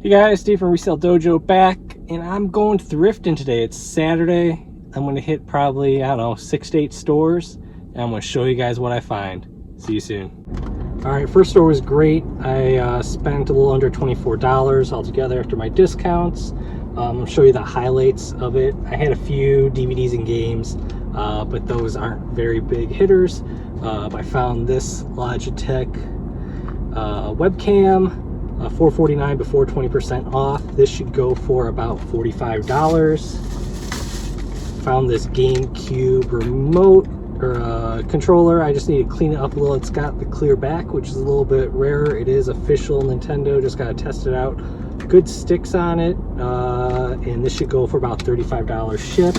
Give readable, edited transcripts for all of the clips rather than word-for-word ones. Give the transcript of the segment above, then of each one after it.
Hey guys, Steve from Resale Dojo back, and I'm going thrifting today. It's Saturday. I'm going to hit probably, 6 to 8 stores, and I'm going to show you guys what I find. See you soon. Alright, first store was great. I spent a little under $24 altogether after my discounts. I'll show you the highlights of it. I had a few DVDs and games, but those aren't very big hitters. I found this Logitech webcam. $449 before 20% off. This should go for about $45. Found this Gamecube Remote or controller. I just need to clean it up a little. It's got the clear back, which is a little bit rarer. It is official Nintendo. Just gotta test it out. Good sticks on it, and this should go for about $35 shipped.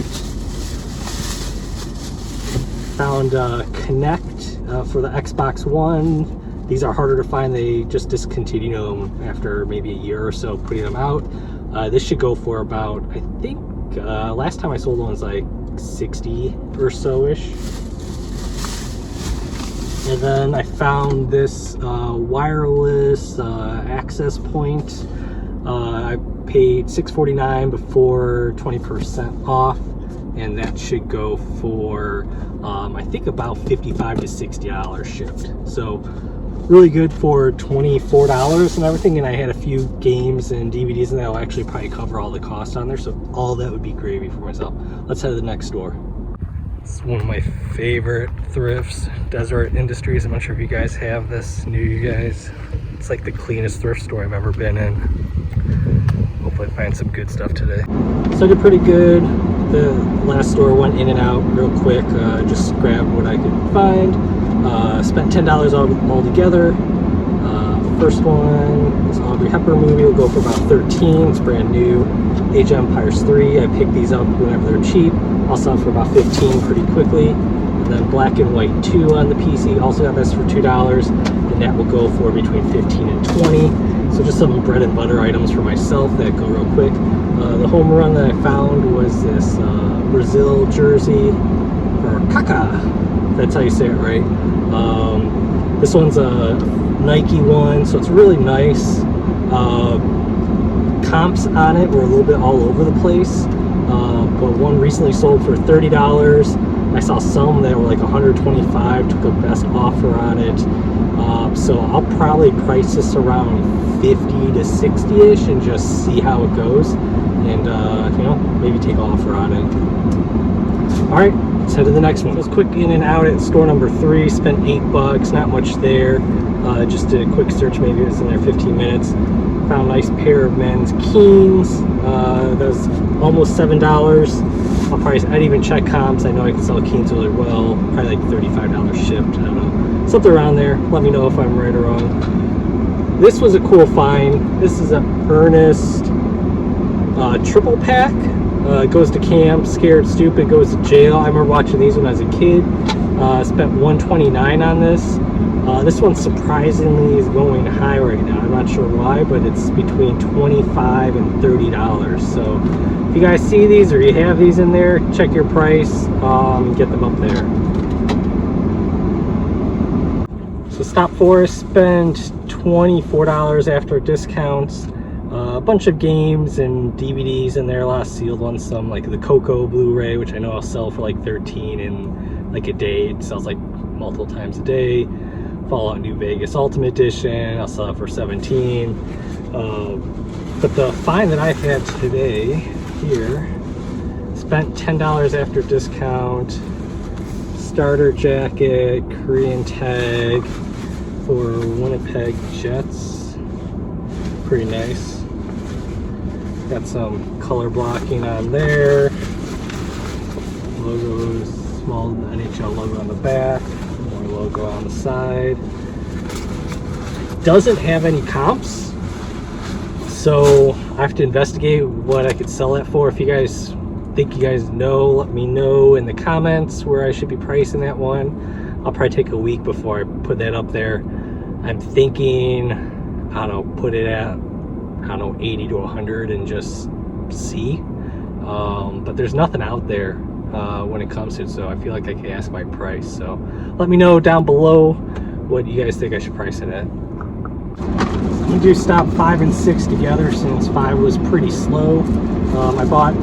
Found Kinect for the Xbox One. These are harder to find. They just discontinued them after maybe a year or so putting them out. This should go for about, I think, last time I sold one was like 60 or so-ish. And then I found this wireless access point. I paid $649 before 20% off, and that should go for, I think, about $55 to $60 shipped. So really good for $24 and everything, and I had a few games and DVDs, and that'll actually probably cover all the costs on there, so all that would be gravy for myself. Let's head to the next store. It's one of my favorite thrifts, Deseret Industries. I'm not sure if you guys have this, new you guys. It's like the cleanest thrift store I've ever been in. Hopefully I find some good stuff today. So I did pretty good. The last store went in and out real quick, just grabbed what I could find. Spent $10 all together. First one is Audrey Hepburn movie. Will go for about $13. It's brand new. Age of Empires 3. I picked these up whenever they're cheap. I'll sell for about $15 pretty quickly. And then Black and White 2 on the PC. Also got this for $2, and that will go for between $15 and $20. So just some bread and butter items for myself that go real quick. The home run that I found was this Brazil jersey for Kaká. That's how you say it, right? This one's a Nike one, so it's really nice. Comps on it were a little bit all over the place, but one recently sold for $30. I saw some that were like $125, took a best offer on it. So I'll probably price this around 50 to 60-ish and just see how it goes, and maybe take an offer on it. All right, let's head to the next one. So I was quick in and out at store number 3, spent $8, not much there. Just did a quick search, maybe it was in there 15 minutes. Found a nice pair of men's Keens. That was almost $7. I'll probably, I'd even check comps. I know I can sell Keens really well. Probably like $35 shipped, I don't know. Something around there. Let me know if I'm right or wrong. This was a cool find. This is an Ernest triple pack. Goes to camp, scared, stupid, goes to jail. I remember watching these when I was a kid. Spent $129 on this. This one surprisingly is going high right now. I'm not sure why, but it's between $25 and $30. So if you guys see these or you have these in there, check your price, get them up there. So Stop Forest, spent $24 after discounts. A bunch of games and DVDs in there, a lot of sealed ones, some like the Coco Blu-ray, which I know I'll sell for like $13 in like a day. It sells like multiple times a day. Fallout New Vegas Ultimate Edition, I'll sell it for $17. But the find that I had today here, spent $10 after discount. Starter jacket, Korean tag for Winnipeg Jets. Pretty nice. Got some color blocking on there. Logos, small NHL logo on the back. More logo on the side. Doesn't have any comps, so I have to investigate what I could sell it for. If you guys think you guys know, let me know in the comments where I should be pricing that one. I'll probably take a week before I put that up there. I'm thinking, I don't know, put it at, 80 to 100 and just see. But there's nothing out there when it comes to it, so I feel like I can ask my price. So let me know down below what you guys think I should price it at. I'm to do stop 5 and 6 together since 5 was pretty slow. I bought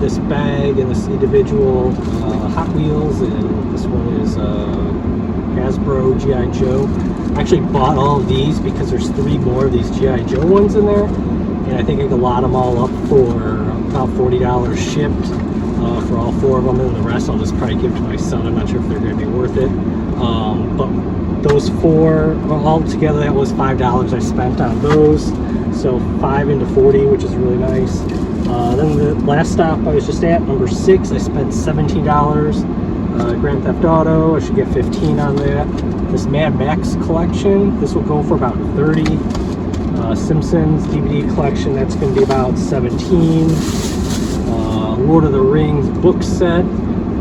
this bag and this individual Hot Wheels, and this one is Hasbro Gi Joe. I actually bought all of these because there's 3 more of these Gi Joe ones in there, and I think I could lot them all up for about $40 shipped for all 4 of them, and the rest I'll just probably give to my son. I'm not sure if they're going to be worth it, but those 4 all together, that was $5 I spent on those, so 5 into 40, which is really nice. Then the last stop I was just at, number 6, I spent $17. Grand Theft Auto, I should get 15 on that. This Mad Max collection, this will go for about 30. Simpsons DVD collection, that's going to be about 17. Lord of the Rings book set,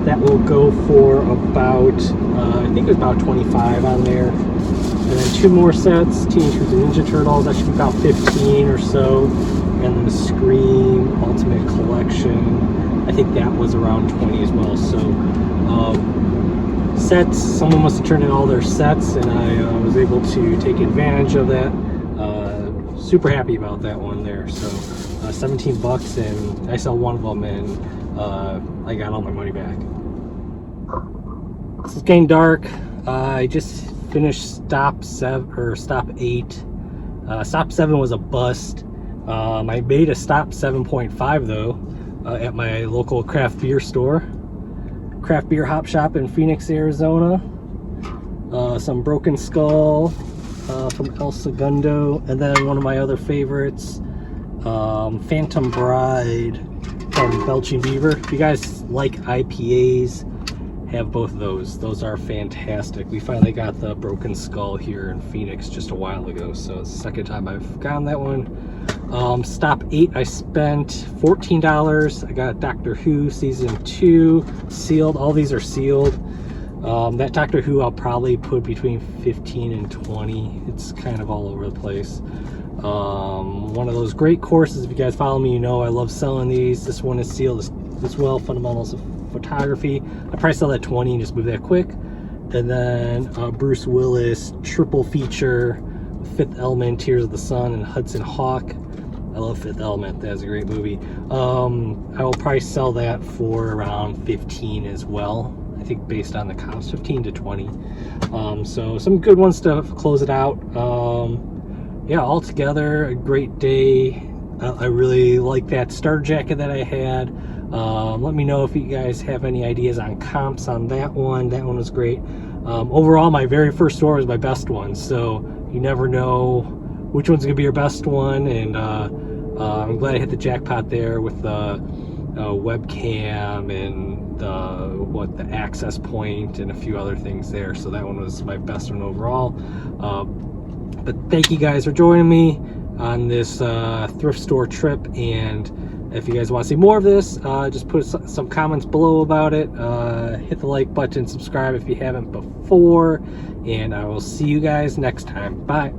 that will go for about, I think it's about 25 on there. And then 2 more sets, Teenage Mutant Ninja Turtles, that should be about 15 or so. And then the Scream Ultimate Collection, I think that was around 20 as well. So sets, someone must have turned in all their sets, and I was able to take advantage of that. Super happy about that one there. So 17 bucks, and I sell one of them, and I got all my money back. It's getting dark. I just finished stop 7 or stop 8. Stop 7 was a bust. I made a stop 7.5 though at my local craft beer store, craft beer hop shop in Phoenix, Arizona. Some Broken Skull from El Segundo, and then one of my other favorites, Phantom Bride from Belching Beaver. If you guys like IPAs, have both of those. Those are fantastic. We finally got the Broken Skull here in Phoenix just a while ago, so it's the second time I've gotten that one. Stop 8, I spent $14. I got Doctor Who Season 2 sealed. All these are sealed. That Doctor Who I'll probably put between 15 and 20. It's kind of all over the place. One of those great courses, if you guys follow me, you know I love selling these. This one is sealed as well, Fundamentals of Photography. I probably sell that 20 and just move that quick. And then Bruce Willis triple feature, Fifth Element, Tears of the Sun, and Hudson Hawk. I love Fifth Element, that's a great movie. I will probably sell that for around 15 as well. I think based on the comps, 15 to 20. So some good ones to close it out. Yeah, altogether a great day. I really like that starter jacket that I had. Let me know if you guys have any ideas on comps on that one. That one was great. Overall, my very first store was my best one, so you never know which one's gonna be your best one. And I'm glad I hit the jackpot there with the webcam and the access point and a few other things there. So that one was my best one overall. But thank you guys for joining me on this thrift store trip, and if you guys want to see more of this, just put some comments below about it. Hit the like button, subscribe if you haven't before, and I will see you guys next time. Bye.